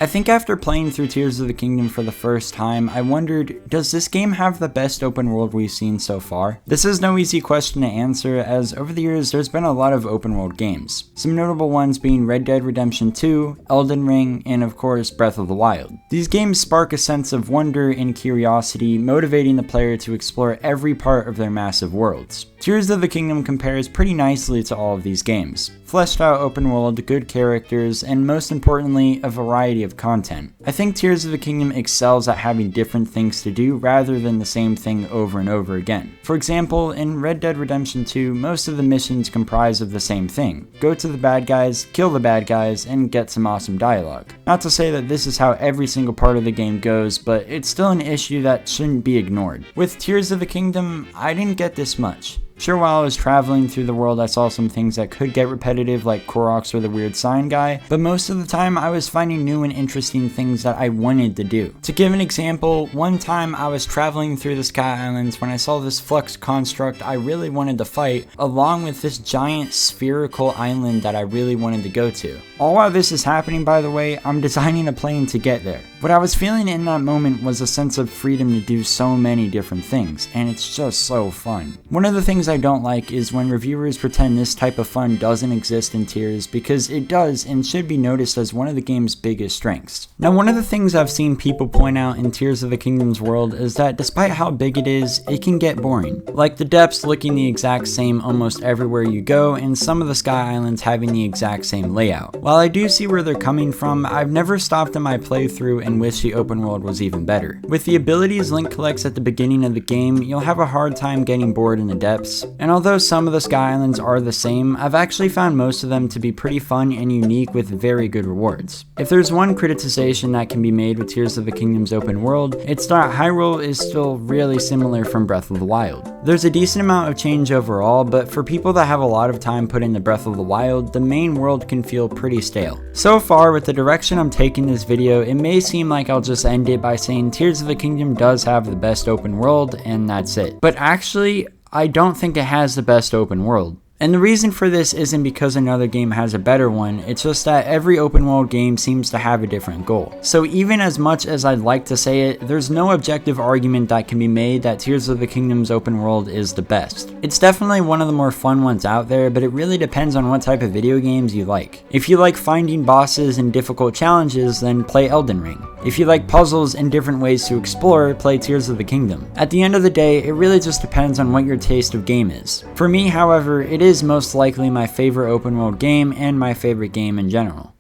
I think after playing through Tears of the Kingdom for the first time, I wondered, does this game have the best open world we've seen so far? This is no easy question to answer, as over the years there's been a lot of open world games. Some notable ones being Red Dead Redemption 2, Elden Ring, and of course Breath of the Wild. These games spark a sense of wonder and curiosity, motivating the player to explore every part of their massive worlds. Tears of the Kingdom compares pretty nicely to all of these games. Fleshed out open world, good characters, and most importantly, a variety of content. I think Tears of the Kingdom excels at having different things to do rather than the same thing over and over again. For example, in Red Dead Redemption 2, most of the missions comprise of the same thing. Go to the bad guys, kill the bad guys, and get some awesome dialogue. Not to say that this is how every single part of the game goes, but it's still an issue that shouldn't be ignored. With Tears of the Kingdom, I didn't get this much. Sure, while I was traveling through the world, I saw some things that could get repetitive, like Koroks or the weird sign guy, but most of the time I was finding new and interesting things that I wanted to do. To give an example, one time I was traveling through the Sky Islands when I saw this flux construct I really wanted to fight, along with this giant spherical island that I really wanted to go to. All while this is happening, by the way, I'm designing a plane to get there. What I was feeling in that moment was a sense of freedom to do so many different things, and it's just so fun. One of the things I don't like is when reviewers pretend this type of fun doesn't exist in Tears, because it does and should be noticed as one of the game's biggest strengths. Now, one of the things I've seen people point out in Tears of the Kingdom's world is that despite how big it is, it can get boring. Like the depths looking the exact same almost everywhere you go, and some of the Sky Islands having the exact same layout. While I do see where they're coming from, I've never stopped in my playthrough and wish the open world was even better. With the abilities Link collects at the beginning of the game, you'll have a hard time getting bored in the depths. And although some of the Sky Islands are the same, I've actually found most of them to be pretty fun and unique with very good rewards. If there's one criticization that can be made with Tears of the Kingdom's open world, it's that Hyrule is still really similar from Breath of the Wild. There's a decent amount of change overall, but for people that have a lot of time put into Breath of the Wild, the main world can feel pretty stale. So far, with the direction I'm taking this video, it may seem like I'll just end it by saying Tears of the Kingdom does have the best open world, and that's it. But actually, I don't think it has the best open world. And the reason for this isn't because another game has a better one, it's just that every open world game seems to have a different goal. So even as much as I'd like to say it, there's no objective argument that can be made that Tears of the Kingdom's open world is the best. It's definitely one of the more fun ones out there, but it really depends on what type of video games you like. If you like finding bosses and difficult challenges, then play Elden Ring. If you like puzzles and different ways to explore, play Tears of the Kingdom. At the end of the day, it really just depends on what your taste of game is. For me, however, it is most likely my favorite open world game and my favorite game in general.